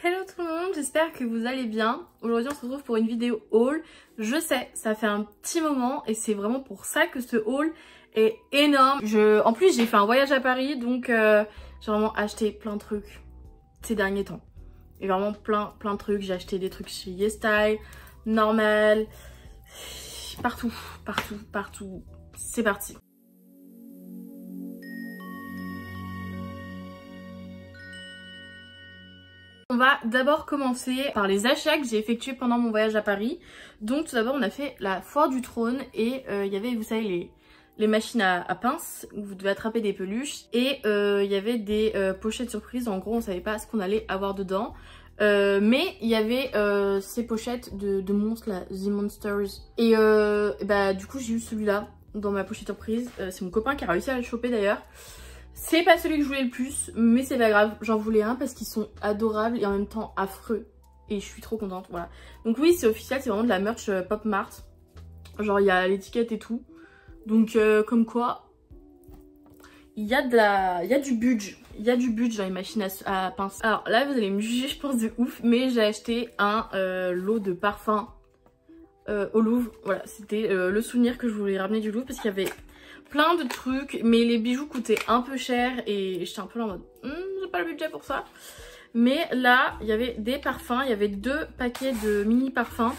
Hello tout le monde, j'espère que vous allez bien. Aujourd'hui on se retrouve pour une vidéo haul. Je sais, ça fait un petit moment et c'est vraiment pour ça que ce haul est énorme. En plus j'ai fait un voyage à Paris donc j'ai vraiment acheté plein de trucs ces derniers temps. Et vraiment plein de trucs, j'ai acheté des trucs chez YesStyle, Normal, partout. C'est parti. On va d'abord commencer par les achats que j'ai effectués pendant mon voyage à Paris. Donc tout d'abord on a fait la foire du trône et il y avait, vous savez, les machines à pince où vous devez attraper des peluches. Et il y avait des pochettes surprises, en gros on savait pas ce qu'on allait avoir dedans. Mais il y avait ces pochettes de monstres là, The Monsters. Et bah du coup j'ai eu celui-là dans ma pochette surprise. C'est mon copain qui a réussi à le choper d'ailleurs. C'est pas celui que je voulais le plus, mais c'est pas grave, j'en voulais un parce qu'ils sont adorables et en même temps affreux. Et je suis trop contente, voilà. Donc oui, c'est officiel, c'est vraiment de la merch Pop Mart. Genre il y a l'étiquette et tout. Donc comme quoi, il y a du budget. Il y a du budget dans les machines à pince. Alors là, vous allez me juger, je pense, de ouf, mais j'ai acheté un lot de parfums au Louvre. Voilà, c'était le souvenir que je voulais ramener du Louvre parce qu'il y avait plein de trucs, mais les bijoux coûtaient un peu cher et j'étais un peu là en mode j'ai pas le budget pour ça. Mais là il y avait des parfums, il y avait 2 paquets de mini parfums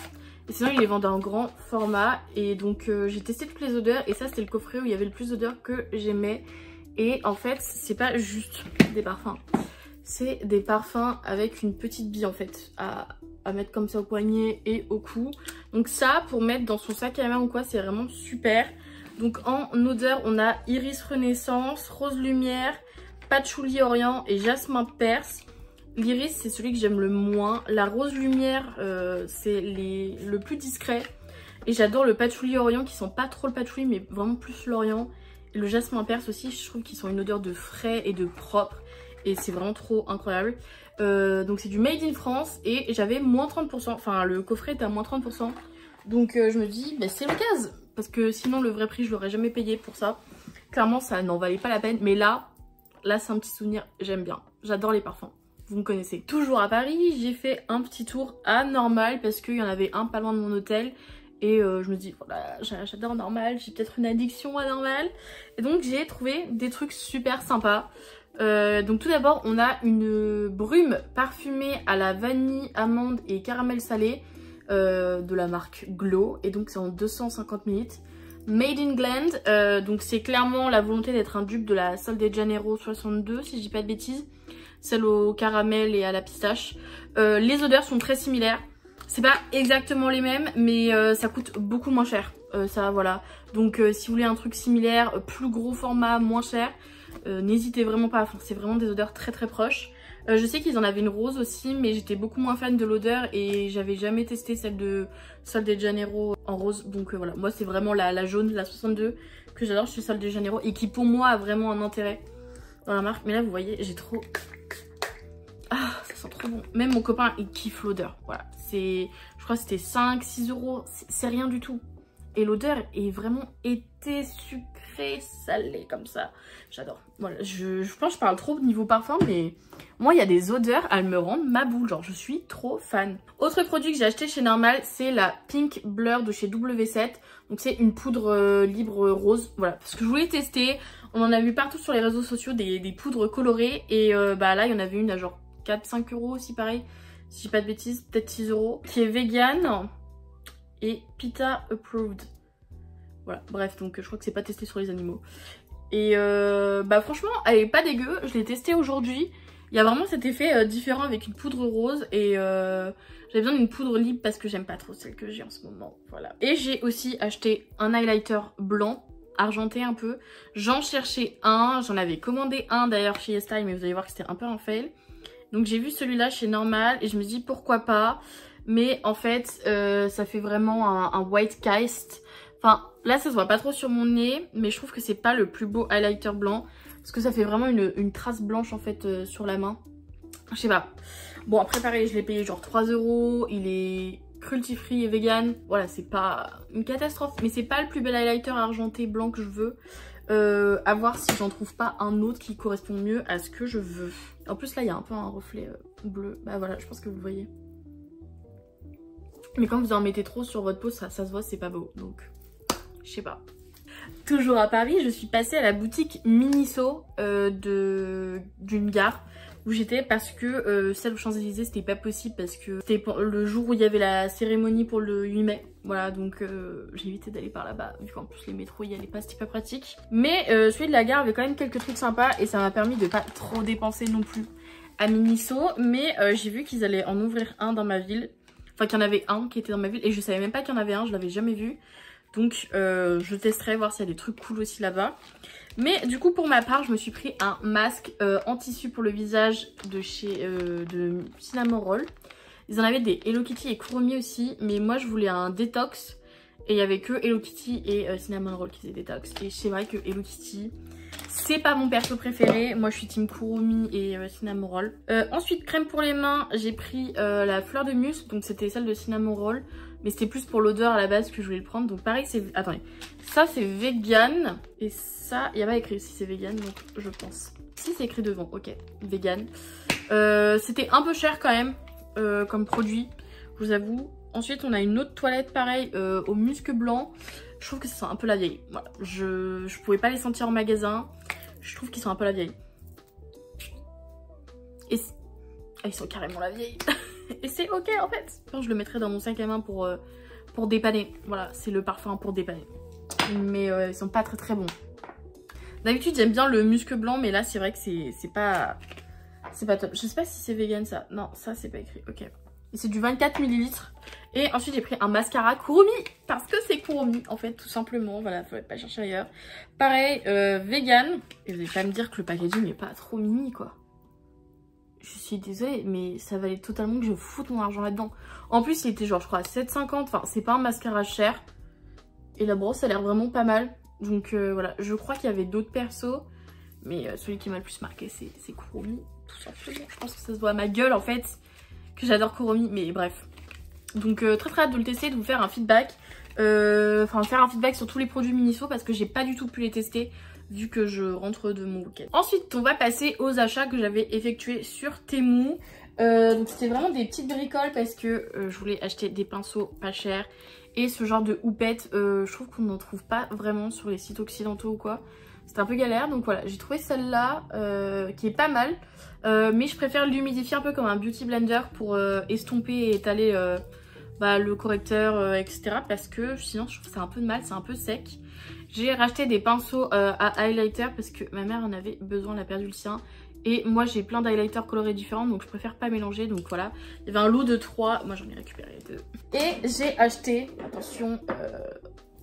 et sinon ils les vendaient en grand format. Et donc j'ai testé toutes les odeurs et ça c'était le coffret où il y avait le plus d'odeurs que j'aimais. Et en fait c'est pas juste des parfums, c'est des parfums avec une petite bille en fait à mettre comme ça au poignet et au cou. Donc ça pour mettre dans son sac à main ou quoi, c'est vraiment super. Donc en odeur, on a Iris Renaissance, Rose Lumière, Patchouli Orient et Jasmin Perse. L'iris, c'est celui que j'aime le moins. La Rose Lumière, c'est le plus discret. Et j'adore le Patchouli Orient qui sent pas trop le patchouli, mais vraiment plus l'Orient. Et le Jasmin Perse aussi, je trouve qu'ils sont une odeur de frais et de propre. Et c'est vraiment trop incroyable. Donc c'est du Made in France et j'avais moins 30%. Enfin, le coffret était à moins 30%. Donc je me dis, bah, c'est l'occasion. Parce que sinon le vrai prix je l'aurais jamais payé pour ça. Clairement ça n'en valait pas la peine. Mais là c'est un petit souvenir, j'aime bien. J'adore les parfums, vous me connaissez. Toujours à Paris, j'ai fait un petit tour à Normal parce qu'il y en avait un pas loin de mon hôtel. Et je me dis, voilà, j'adore Normal, j'ai peut-être une addiction à Normal. Et donc j'ai trouvé des trucs super sympas. Donc tout d'abord on a une brume parfumée à la vanille, amande et caramel salé. De la marque Glow et donc c'est en 250 ml. Made in Glend, donc c'est clairement la volonté d'être un dupe de la Sol de Janeiro 62 si je dis pas de bêtises, celle au caramel et à la pistache. Les odeurs sont très similaires, c'est pas exactement les mêmes mais ça coûte beaucoup moins cher, ça voilà. Donc si vous voulez un truc similaire, plus gros format, moins cher, n'hésitez vraiment pas, enfin, c'est vraiment des odeurs très proches. Je sais qu'ils en avaient une rose aussi, mais j'étais beaucoup moins fan de l'odeur et j'avais jamais testé celle de Sol de Janeiro en rose. Donc voilà, moi c'est vraiment la jaune, la 62 que j'adore chez Sol de Janeiro et qui pour moi a vraiment un intérêt dans la marque. Mais là vous voyez, j'ai trop... Ah, ça sent trop bon. Même mon copain il kiffe l'odeur. Voilà, je crois que c'était 5-6 €, c'est rien du tout. Et l'odeur est vraiment été sucrée, salée comme ça. J'adore. Voilà, je pense que je parle trop niveau parfum, mais moi il y a des odeurs, elles me rendent ma boule. Genre je suis trop fan. Autre produit que j'ai acheté chez Normal, c'est la Pink Blur de chez W7. Donc c'est une poudre libre rose. Voilà, parce que je voulais tester. On en a vu partout sur les réseaux sociaux des poudres colorées. Et bah là il y en avait une à genre 4-5 € aussi pareil. Si je dis pas de bêtises, peut-être 6 €. Qui est vegan. Et PETA approved. Voilà, bref, donc je crois que c'est pas testé sur les animaux. Et bah franchement, elle est pas dégueu, je l'ai testée aujourd'hui. Il y a vraiment cet effet différent avec une poudre rose. Et j'avais besoin d'une poudre libre parce que j'aime pas trop celle que j'ai en ce moment. Voilà. Et j'ai aussi acheté un highlighter blanc, argenté un peu. J'en cherchais un, j'en avais commandé un d'ailleurs chez YesStyle, mais vous allez voir que c'était un peu un fail. Donc j'ai vu celui-là chez Normal et je me dis pourquoi pas. Mais en fait, ça fait vraiment un white cast. Enfin, là ça se voit pas trop sur mon nez, mais je trouve que c'est pas le plus beau highlighter blanc. Parce que ça fait vraiment une trace blanche en fait sur la main. Je sais pas. Bon après pareil, je l'ai payé genre 3 €. Il est cruelty free et vegan. Voilà, c'est pas une catastrophe. Mais c'est pas le plus bel highlighter argenté blanc que je veux. À voir si j'en trouve pas un autre qui correspond mieux à ce que je veux. En plus là il y a un peu un reflet bleu. Bah voilà, je pense que vous voyez. Mais quand vous en mettez trop sur votre peau, ça se voit, c'est pas beau. Donc, je sais pas. Toujours à Paris, je suis passée à la boutique Miniso d'une gare où j'étais parce que celle aux Champs-Élysées c'était pas possible parce que c'était le jour où il y avait la cérémonie pour le 8 mai. Voilà, donc j'ai évité d'aller par là-bas vu qu'en plus les métros y allaient pas, c'était pas pratique. Mais celui de la gare avait quand même quelques trucs sympas et ça m'a permis de pas trop dépenser non plus à Miniso. Mais j'ai vu qu'ils allaient en ouvrir un dans ma ville. Enfin qu'il y en avait un qui était dans ma ville et je savais même pas qu'il y en avait un, je l'avais jamais vu. Donc je testerai voir s'il y a des trucs cool aussi là-bas. Mais du coup pour ma part je me suis pris un masque en tissu pour le visage de chez de Cinnamon Roll. Ils en avaient des Hello Kitty et Kuromi aussi. Mais moi je voulais un détox. Et il y avait que Hello Kitty et Cinnamon Roll qui faisaient détox. Et c'est vrai que Hello Kitty c'est pas mon perso préféré. Moi je suis team Kuromi et Cinnamon Roll. Ensuite crème pour les mains. J'ai pris la fleur de musc. Donc c'était celle de Cinnamon Roll. Mais c'était plus pour l'odeur à la base que je voulais le prendre. Donc pareil c'est... Attendez. Ça c'est vegan. Et ça, il n'y a pas écrit si c'est vegan. Donc je pense. Si c'est écrit devant. Ok. Vegan. C'était un peu cher quand même. Comme produit. Je vous avoue. Ensuite on a une autre toilette pareil. Au musc blanc. Je trouve que ça sent un peu la vieille. Voilà. Je pouvais pas les sentir en magasin. Je trouve qu'ils sont un peu la vieille. Et ils sont carrément la vieille. Et c'est ok en fait. Je le mettrai dans mon sac à main pour dépanner. Voilà, c'est le parfum pour dépanner. Mais ils sont pas très bons. D'habitude j'aime bien le musc blanc, mais là c'est vrai que c'est pas top. Je sais pas si c'est vegan ça. Non, ça c'est pas écrit. Ok. Et c'est du 24 ml. Et ensuite j'ai pris un mascara Kuromi. Parce que c'est Kuromi en fait tout simplement. Voilà, faut pas chercher ailleurs. Pareil, vegan. Et vous allez pas me dire que le packaging est pas trop mini quoi. Je suis désolée, mais ça valait totalement que je foute mon argent là-dedans. En plus, il était genre, je crois, à 7,50. Enfin, c'est pas un mascara cher. Et la brosse a l'air vraiment pas mal. Donc voilà, je crois qu'il y avait d'autres persos. Mais celui qui m'a le plus marqué, c'est Kuromi. Tout simplement. Je pense que ça se voit à ma gueule, en fait, que j'adore Kuromi. Mais bref. Donc très hâte de le tester, de vous faire un feedback. Enfin, faire un feedback sur tous les produits Miniso parce que j'ai pas du tout pu les tester. Vu que je rentre de mon week-end. Ensuite on va passer aux achats que j'avais effectués sur Temu. Donc c'était vraiment des petites bricoles parce que je voulais acheter des pinceaux pas chers. Et ce genre de houppette, je trouve qu'on n'en trouve pas vraiment sur les sites occidentaux ou quoi. C'était un peu galère, donc voilà, j'ai trouvé celle-là qui est pas mal. Mais je préfère l'humidifier un peu comme un beauty blender pour estomper et étaler le correcteur, etc. Parce que sinon je trouve que c'est un peu de mal, c'est un peu sec. J'ai racheté des pinceaux à highlighter parce que ma mère en avait besoin, elle a perdu le sien. Et moi j'ai plein d'highlighters colorés différents donc je préfère pas mélanger. Donc voilà, il y avait un lot de 3, moi j'en ai récupéré 2. Et j'ai acheté, attention,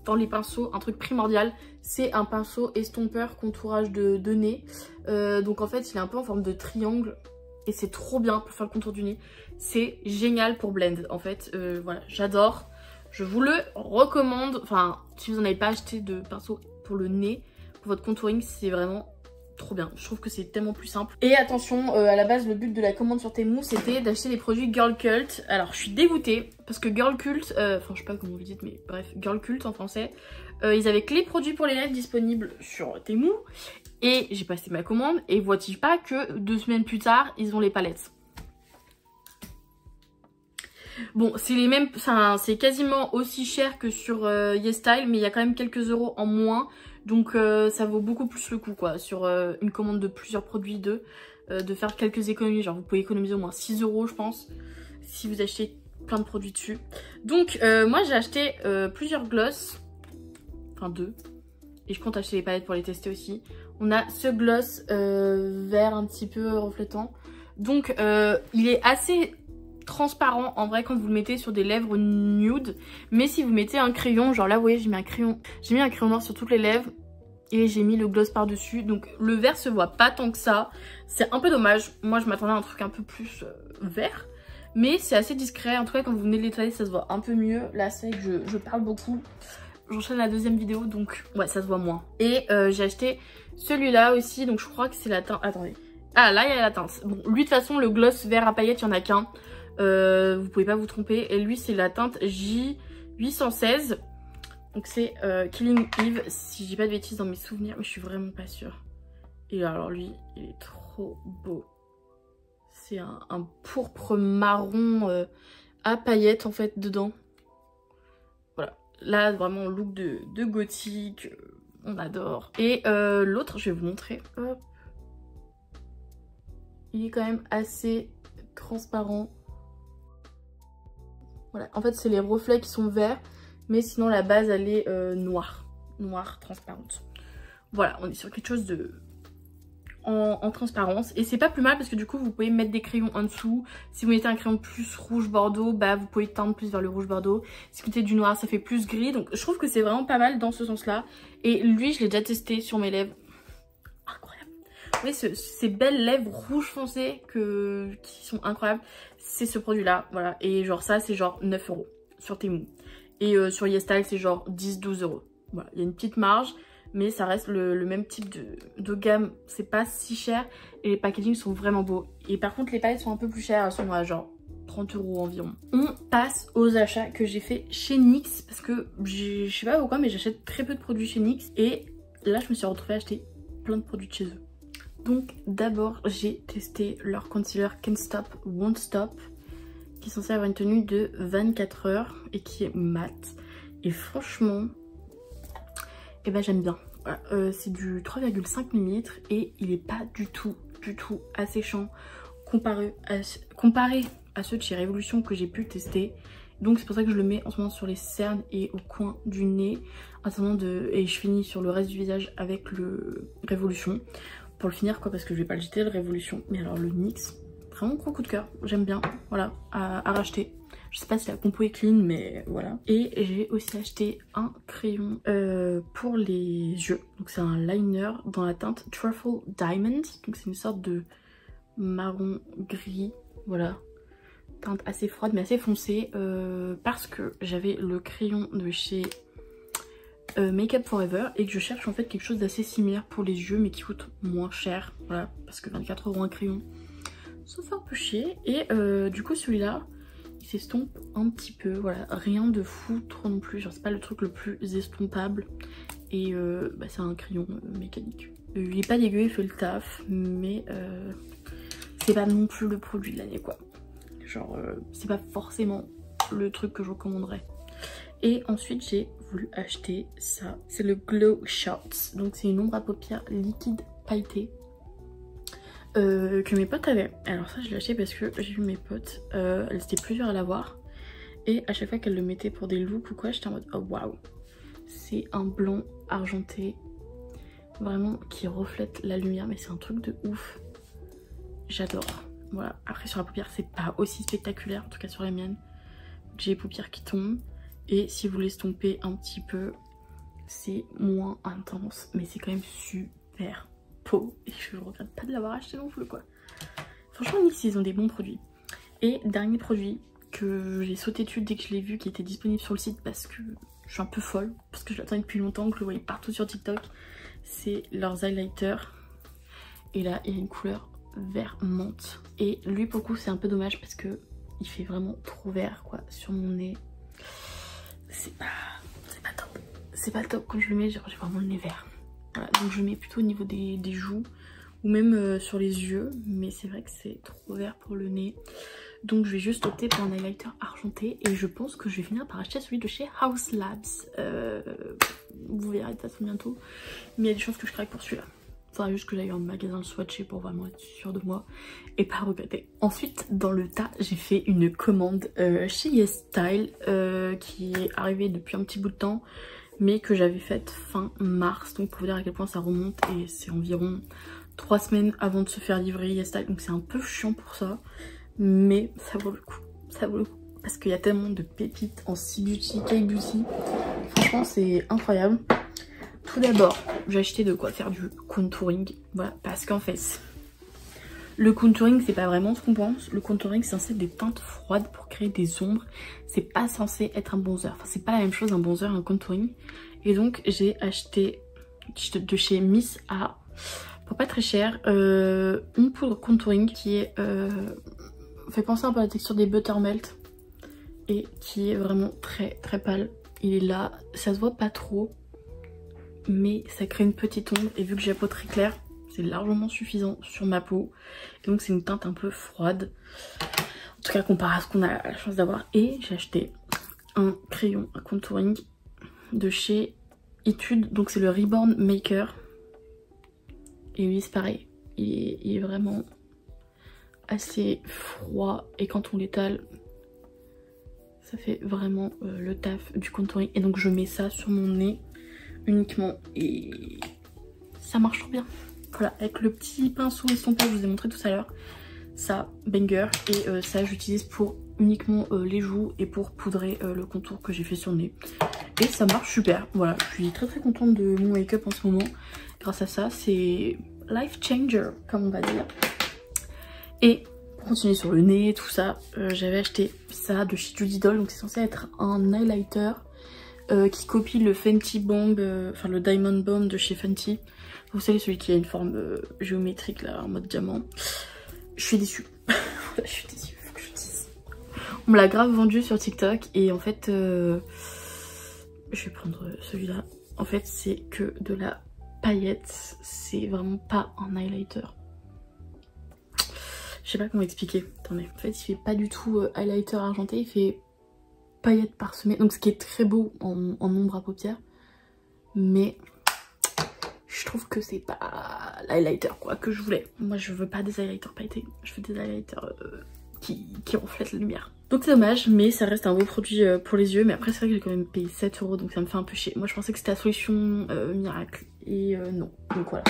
dans les pinceaux, un truc primordial. C'est un pinceau estompeur contourage de nez. Donc en fait il est un peu en forme de triangle. Et c'est trop bien pour faire le contour du nez. C'est génial pour blend en fait. Voilà, j'adore. Je vous le recommande. Enfin, si vous n'en avez pas acheté de pinceau pour le nez, pour votre contouring, c'est vraiment trop bien. Je trouve que c'est tellement plus simple. Et attention, à la base, le but de la commande sur Temu, c'était d'acheter des produits Girl Cult. Alors, je suis dégoûtée parce que Girl Cult, enfin, je sais pas comment vous le dites, mais bref, Girl Cult en français, ils avaient que les produits pour les lèvres disponibles sur Temu. Et j'ai passé ma commande et vois-tu pas que 2 semaines plus tard, ils ont les palettes. Bon, c'est les mêmes, c'est quasiment aussi cher que sur YesStyle, mais il y a quand même quelques euros en moins. Donc ça vaut beaucoup plus le coup quoi, sur une commande de plusieurs produits de faire quelques économies. Genre vous pouvez économiser au moins 6 euros je pense, si vous achetez plein de produits dessus. Donc moi j'ai acheté plusieurs gloss, enfin 2. Et je compte acheter les palettes pour les tester aussi. On a ce gloss vert un petit peu reflétant. Donc il est assez transparent en vrai quand vous le mettez sur des lèvres nude. Mais si vous mettez un crayon, genre là vous voyez j'ai mis un crayon noir sur toutes les lèvres. Et j'ai mis le gloss par dessus. Donc le vert se voit pas tant que ça. C'est un peu dommage. Moi je m'attendais à un truc un peu plus vert. Mais c'est assez discret. En tout cas quand vous venez de l'étaler ça se voit un peu mieux. Là c'est vrai que je parle beaucoup. J'enchaîne la deuxième vidéo donc ouais ça se voit moins. Et j'ai acheté celui-là aussi, donc je crois que c'est la teinte, attendez. Ah là il y a la teinte. Bon lui de toute façon le gloss vert à paillettes il n'y en a qu'un. Vous pouvez pas vous tromper. Et lui c'est la teinte J816. Donc c'est Killing Eve, si je dis pas de bêtises dans mes souvenirs, mais je suis vraiment pas sûre. Et alors lui, il est trop beau. C'est un pourpre marron à paillettes en fait dedans. Voilà, là vraiment look de gothique, on adore. Et l'autre, je vais vous montrer. Hop. Il est quand même assez transparent. Voilà, en fait c'est les reflets qui sont verts, mais sinon la base elle est noire, transparente. Voilà, on est sur quelque chose de en transparence, et c'est pas plus mal parce que du coup vous pouvez mettre des crayons en dessous. Si vous mettez un crayon plus rouge bordeaux, bah vous pouvez teindre plus vers le rouge bordeaux. Si vous mettez du noir, ça fait plus gris, donc je trouve que c'est vraiment pas mal dans ce sens là. Et lui je l'ai déjà testé sur mes lèvres, incroyable. Oui, ces belles lèvres rouges foncées qui sont incroyables, c'est ce produit là, voilà. Et genre ça c'est genre 9 € sur Temu, et sur YesStyle c'est genre 10-12 €. Voilà, il y a une petite marge, mais ça reste le même type de gamme, c'est pas si cher, et les packagings sont vraiment beaux. Et par contre les palettes sont un peu plus chères, elles sont à genre 30 € environ. On passe aux achats que j'ai fait chez NYX, parce que je sais pas pourquoi mais j'achète très peu de produits chez NYX, et là je me suis retrouvée à acheter plein de produits de chez eux. Donc d'abord j'ai testé leur concealer Can't Stop Won't Stop, qui est censé avoir une tenue de 24 heures et qui est mat, et franchement et ben j'aime bien. Voilà, c'est du 3,5 mm et il est pas du tout asséchant comparé à ceux de chez Révolution que j'ai pu tester. Donc c'est pour ça que je le mets en ce moment sur les cernes et au coin du nez, et je finis sur le reste du visage avec le Révolution pour le finir quoi, parce que je vais pas le jeter le Révolution. Mais alors le NYX, vraiment gros coup de cœur, j'aime bien, voilà, à racheter. Je sais pas si la compo est clean, mais voilà. Et j'ai aussi acheté un crayon pour les yeux. Donc c'est un liner dans la teinte Truffle Diamond. Donc c'est une sorte de marron gris, voilà. Teinte assez froide mais assez foncée. Parce que j'avais le crayon de chez Make Up For Ever et que je cherche en fait quelque chose d'assez similaire pour les yeux mais qui coûte moins cher. Voilà, parce que 24 € un crayon, ça fait un peu chier. Et du coup celui-là, il s'estompe un petit peu, voilà, rien de fou trop non plus, genre c'est pas le truc le plus estompable, et bah, c'est un crayon mécanique. Il est pas dégueu, il fait le taf, mais c'est pas non plus le produit de l'année quoi, genre c'est pas forcément le truc que je recommanderais. Et ensuite j'ai voulu acheter ça, c'est le Glow Shots, donc c'est une ombre à paupières liquide pailletée. Que mes potes avaient. Alors ça je l'ai acheté parce que j'ai vu mes potes, elles étaient plusieurs à l'avoir, et à chaque fois qu'elles le mettaient pour des looks ou quoi, j'étais en mode oh waouh, c'est un blanc argenté vraiment qui reflète la lumière, mais c'est un truc de ouf, j'adore. Voilà, après sur la paupière c'est pas aussi spectaculaire, en tout cas sur les miennes, j'ai les paupières qui tombent, et si vous l'estompez un petit peu c'est moins intense, mais c'est quand même super beau et je regrette pas de l'avoir acheté non plus quoi. Franchement NYX ils ont des bons produits. Et dernier produit que j'ai sauté dessus dès que je l'ai vu, qui était disponible sur le site parce que je suis un peu folle, parce que je l'attendais depuis longtemps, que je le voyais partout sur TikTok, c'est leurs highlighters. Et là il y a une couleur vert menthe, et lui pour le coup c'est un peu dommage parce que il fait vraiment trop vert quoi sur mon nez. C'est pas top, c'est pas top quand je le mets, genre j'ai vraiment le nez vert. Voilà, donc je mets plutôt au niveau des joues ou même sur les yeux, mais c'est vrai que c'est trop vert pour le nez. Donc je vais juste opter pour un highlighter argenté, et je pense que je vais finir par acheter celui de chez Haus Labs. Vous verrez de toute façon bientôt, mais il y a des chances que je craque pour celui-là. Il faudra juste que j'aille en magasin le swatcher pour vraiment être sûre de moi et pas regretter. Ensuite dans le tas j'ai fait une commande chez YesStyle qui est arrivée depuis un petit bout de temps, mais que j'avais faite fin mars, donc pour vous dire à quel point ça remonte, et c'est environ 3 semaines avant de se faire livrer YesStyle, donc c'est un peu chiant pour ça, mais ça vaut le coup, parce qu'il y a tellement de pépites en C-Beauty, K-Beauty, franchement c'est incroyable. Tout d'abord j'ai acheté de quoi faire du contouring, voilà, parce qu'en fait le contouring c'est pas vraiment ce qu'on pense. Le contouring c'est censé être des teintes froides pour créer des ombres, c'est pas censé être un bronzer, enfin c'est pas la même chose un bronzer et un contouring. Et donc j'ai acheté de chez Miss A pour pas très cher une poudre contouring qui est fait penser un peu à la texture des Buttermelt et qui est vraiment très pâle il est là, ça se voit pas trop, mais ça crée une petite ombre et vu que j'ai la peau très claire, c'est largement suffisant sur ma peau. Et donc c'est une teinte un peu froide, en tout cas comparé à ce qu'on a la chance d'avoir. Et j'ai acheté un crayon à contouring de chez Etude, donc c'est le Reborn Maker. Et lui c'est pareil, il est vraiment assez froid et quand on l'étale, ça fait vraiment le taf du contouring. Et donc je mets ça sur mon nez uniquement et ça marche trop bien. Voilà, avec le petit pinceau estompeur que je vous ai montré tout à l'heure, ça banger. Et ça j'utilise pour uniquement les joues et pour poudrer le contour que j'ai fait sur le nez. Et ça marche super. Voilà, je suis très contente de mon make-up en ce moment. Grâce à ça, c'est life changer comme on va dire. Et pour continuer sur le nez, tout ça, j'avais acheté ça de chez Judy Doll. Donc c'est censé être un highlighter qui copie le Fenty Bomb, enfin le Diamond Bomb de chez Fenty. Vous savez, celui qui a une forme géométrique là, en mode diamant. Je suis déçue. Je suis déçue, faut que je dise. On me l'a grave vendu sur TikTok et en fait, je vais prendre celui-là. En fait, c'est que de la paillette. C'est vraiment pas un highlighter. Je sais pas comment expliquer. Attendez. En fait, il fait pas du tout highlighter argenté. Il fait paillettes parsemées. Donc, ce qui est très beau en ombre à paupières. Mais je trouve que c'est pas l'highlighter quoi que je voulais. Moi, je veux pas des highlighters pailletés. Je veux des highlighters qui reflètent la lumière. Donc c'est dommage, mais ça reste un beau produit pour les yeux. Mais après, c'est vrai que j'ai quand même payé 7 €, donc ça me fait un peu chier. Moi, je pensais que c'était la solution miracle. Et non. Donc voilà.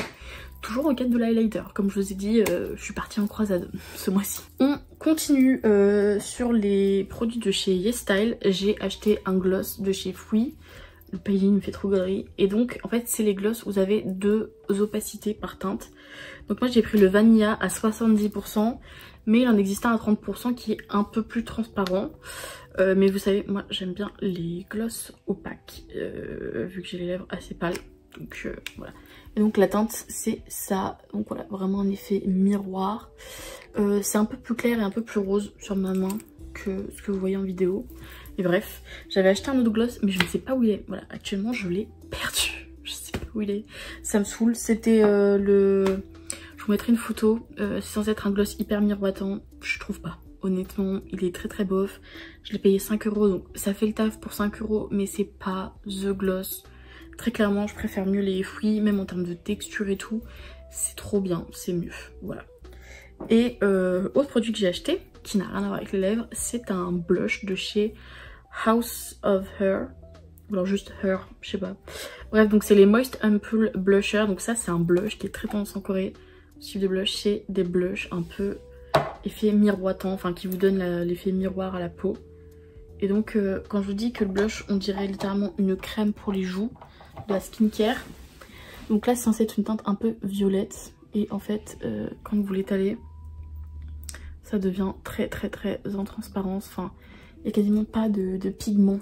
Toujours en quête de l'highlighter. Comme je vous ai dit, je suis partie en croisade ce mois-ci. On continue sur les produits de chez YesStyle. J'ai acheté un gloss de chez Fouille. Le packaging me fait trop galerie. Et donc, en fait, c'est les gloss où vous avez 2 opacités par teinte. Donc moi, j'ai pris le Vanilla à 70%. Mais il en existe un à 30% qui est un peu plus transparent. Mais vous savez, moi j'aime bien les gloss opaques, vu que j'ai les lèvres assez pâles. Donc voilà. Et donc la teinte c'est ça. Donc voilà, vraiment un effet miroir. C'est un peu plus clair et un peu plus rose sur ma main que ce que vous voyez en vidéo. Et bref, j'avais acheté un autre gloss mais je ne sais pas où il est. Voilà, actuellement je l'ai perdu. Je sais pas où il est. Ça me saoule. C'était le... Je vous mettrai une photo, c'est censé être un gloss hyper miroitant, je trouve pas. Honnêtement, il est très bof. Je l'ai payé 5 €, donc ça fait le taf pour 5 €, mais c'est pas the gloss. Très clairement, je préfère mieux les Fouilles, même en termes de texture et tout. C'est trop bien, c'est mieux, voilà. Et autre produit que j'ai acheté, qui n'a rien à voir avec les lèvres, c'est un blush de chez House of Her. Ou alors juste Her, je sais pas. Bref, donc c'est les Moist Ampoule Blusher, donc ça c'est un blush qui est très tendance en Corée. Ce type de blush, c'est des blushs un peu effet miroitant, enfin qui vous donnent l'effet miroir à la peau. Et donc quand je vous dis que le blush, on dirait littéralement une crème pour les joues, de la skincare. Donc là c'est censé être une teinte un peu violette. Et en fait quand vous l'étalez, ça devient très en transparence. Enfin, il n'y a quasiment pas de pigments,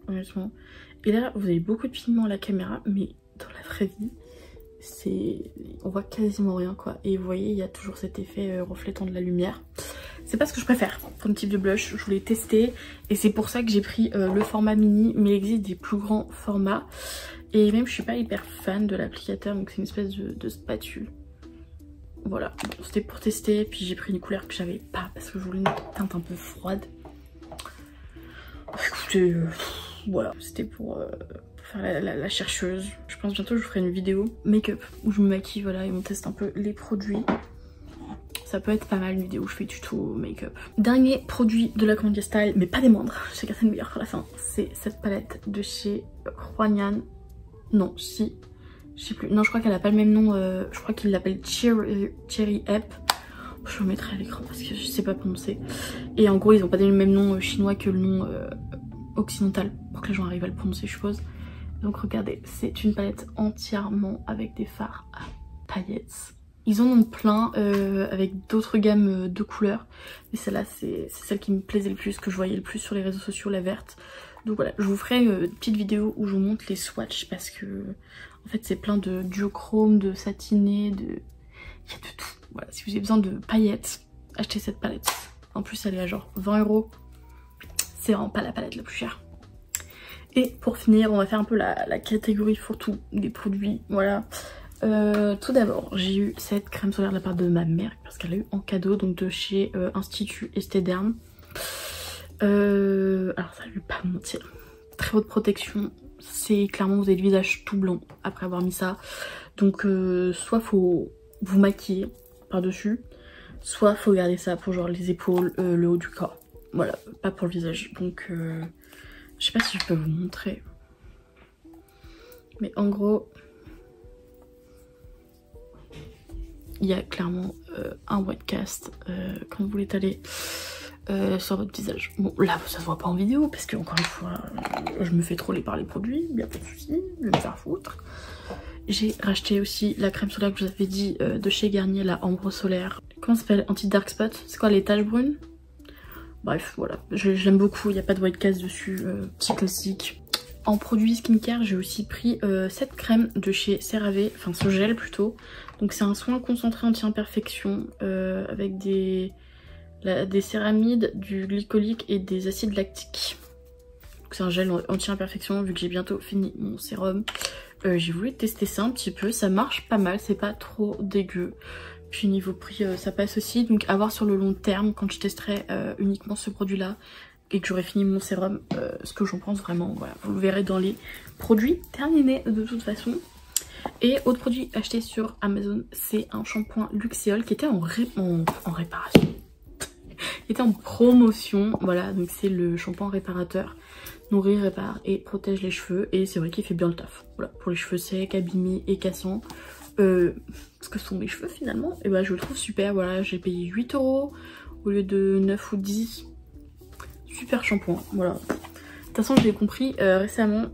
honnêtement. Et là vous avez beaucoup de pigments à la caméra, mais dans la vraie vie, on voit quasiment rien quoi. Et vous voyez, il y a toujours cet effet reflétant de la lumière. C'est pas ce que je préfère comme type de blush. Je voulais tester et c'est pour ça que j'ai pris le format mini, mais il existe des plus grands formats. Et même je suis pas hyper fan de l'applicateur, donc c'est une espèce de spatule. Voilà, bon, c'était pour tester. Puis j'ai pris une couleur que j'avais pas parce que je voulais une teinte un peu froide. Écoutez, voilà, c'était pour faire la chercheuse. Je pense bientôt je vous ferai une vidéo make-up où je me maquille, voilà, et on teste un peu les produits. Ça peut être pas mal une vidéo où je fais tuto make-up. Dernier produit de la commande YesStyle, mais pas des moindres, j'ai gardé le meilleur pour la fin. C'est cette palette de chez Hwanyan. Non, si, je sais plus. Non, je crois qu'elle a pas le même nom. Je crois qu'il l'appelle Cherry Ep. Je vous mettrai à l'écran parce que je sais pas prononcer. Et en gros, ils ont pas donné le même nom chinois que le nom occidental pour que les gens arrivent à le prononcer, je suppose. Donc regardez, c'est une palette entièrement avec des fards à paillettes. Ils en ont plein avec d'autres gammes de couleurs. Mais celle-là, c'est celle qui me plaisait le plus, que je voyais le plus sur les réseaux sociaux, la verte. Donc voilà, je vous ferai une petite vidéo où je vous montre les swatchs parce que en fait c'est plein de duochrome, de satiné, il y a de tout. Voilà, si vous avez besoin de paillettes, achetez cette palette. En plus elle est à genre 20 €. C'est vraiment pas la palette la plus chère. Et pour finir, on va faire un peu la catégorie fourre-tout des produits, voilà. Tout d'abord, j'ai eu cette crème solaire de la part de ma mère parce qu'elle a eu en cadeau, donc de chez Institut Estéderm. Alors ça, je vais pas mentir, très haute protection, c'est clairement vous avez le visage tout blanc après avoir mis ça. Donc soit faut vous maquiller par dessus, soit faut garder ça pour genre les épaules, le haut du corps. Voilà, pas pour le visage. Donc je sais pas si je peux vous montrer, mais en gros il y a clairement un white cast quand vous l'étalez sur votre visage. Bon là ça se voit pas en vidéo parce que encore une fois je me fais troller par les produits, il n'y a pas de souci, je vais me faire foutre. J'ai racheté aussi la crème solaire que je vous avais dit de chez Garnier, la Ambre Solaire. Comment ça s'appelle? Anti-dark spot. C'est quoi, les taches brunes? Bref, voilà. J'aime beaucoup, il n'y a pas de white cast dessus. Petit classique. En produit skincare, j'ai aussi pris cette crème de chez CeraVe, enfin ce gel plutôt. Donc c'est un soin concentré anti-imperfection avec des céramides, du glycolique et des acides lactiques. C'est un gel anti-imperfection vu que j'ai bientôt fini mon sérum. J'ai voulu tester ça un petit peu, ça marche pas mal, c'est pas trop dégueu. Puis niveau prix ça passe aussi, donc à voir sur le long terme quand je testerai uniquement ce produit là et que j'aurai fini mon sérum, ce que j'en pense vraiment. Voilà, vous le verrez dans les produits terminés de toute façon. Et autre produit acheté sur Amazon, c'est un shampoing Luxéol qui était en réparation. Qui était en promotion, voilà, donc c'est le shampoing réparateur. Nourrit, répare et protège les cheveux, et c'est vrai qu'il fait bien le taf. Voilà, pour les cheveux secs, abîmés et cassants. Ce que sont mes cheveux finalement, et bah je le trouve super. Voilà, j'ai payé 8 € au lieu de 9 ou 10. Super shampoing, voilà. De toute façon j'ai compris récemment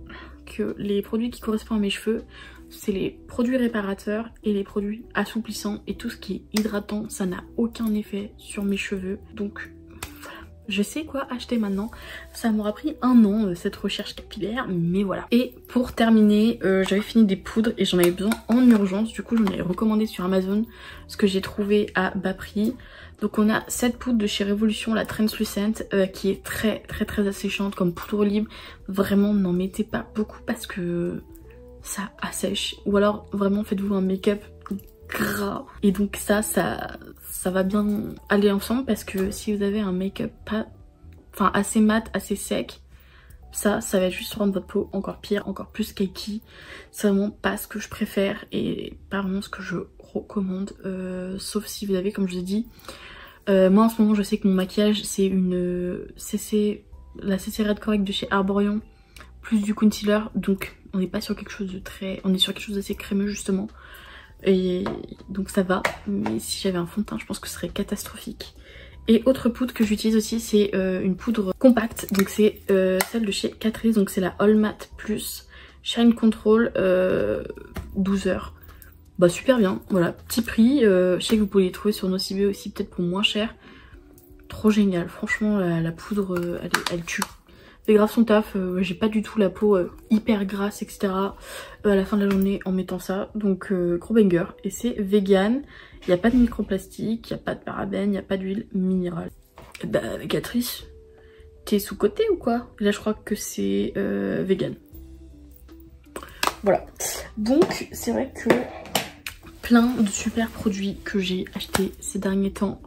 que les produits qui correspondent à mes cheveux, c'est les produits réparateurs et les produits assouplissants, et tout ce qui est hydratant, ça n'a aucun effet sur mes cheveux. Donc voilà, je sais quoi acheter maintenant. Ça m'aura pris 1 an cette recherche capillaire, mais voilà. Et pour terminer, j'avais fini des poudres et j'en avais besoin en urgence. Du coup j'en avais recommandé sur Amazon, ce que j'ai trouvé à bas prix. Donc on a cette poudre de chez Révolution, la Translucent, qui est très asséchante comme poudre libre. Vraiment n'en mettez pas beaucoup parce que ça assèche, ou alors vraiment faites-vous un make-up gras, et donc ça va bien aller ensemble, parce que si vous avez un make-up pas, enfin assez mat, assez sec, ça va juste rendre votre peau encore pire, encore plus cakey. C'est vraiment pas ce que je préfère et pas vraiment ce que je recommande, sauf si vous avez, comme je vous ai dit, moi en ce moment je sais que mon maquillage c'est la CC Red Correct de chez Arborion plus du concealer, donc on n'est pas sur quelque chose de très... On est sur quelque chose d'assez crémeux justement. Et donc ça va. Mais si j'avais un fond de teint, je pense que ce serait catastrophique. Et autre poudre que j'utilise aussi, c'est une poudre compacte. Donc c'est celle de chez Catrice. Donc c'est la All Matte Plus Shine Control 12 heures. Bah super bien. Voilà, petit prix. Je sais que vous pouvez les trouver sur Nocibé aussi, peut-être pour moins cher. Trop génial. Franchement, la poudre, elle tue. Fait grave son taf, j'ai pas du tout la peau hyper grasse etc. À la fin de la journée en mettant ça, donc gros banger. Et c'est vegan, il n'y a pas de microplastique, il n'y a pas de parabènes, il n'y a pas d'huile minérale. Et bah Catrice, t'es sous-côté ou quoi? Là je crois que c'est vegan. Voilà, donc c'est vrai que plein de super produits que j'ai achetés ces derniers temps.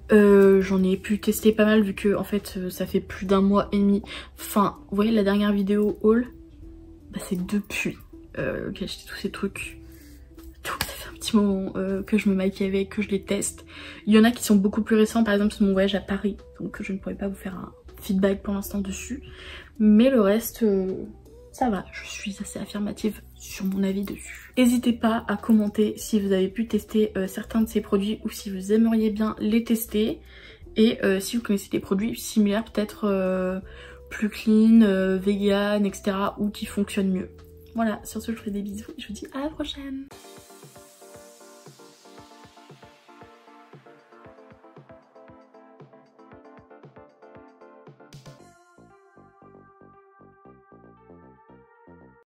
J'en ai pu tester pas mal vu que en fait ça fait plus d'1 mois et demi. Enfin, vous voyez la dernière vidéo haul, bah, c'est depuis que j'ai acheté tous ces trucs. Ça fait un petit moment que je me maquille avec, que je les teste. Il y en a qui sont beaucoup plus récents, par exemple c'est mon voyage à Paris, donc je ne pourrais pas vous faire un feedback pour l'instant dessus. Mais le reste, ça va, je suis assez affirmative sur mon avis dessus. N'hésitez pas à commenter si vous avez pu tester certains de ces produits ou si vous aimeriez bien les tester. Et si vous connaissez des produits similaires, peut-être plus clean, vegan, etc. ou qui fonctionnent mieux. Voilà, sur ce je vous fais des bisous et je vous dis à la prochaine.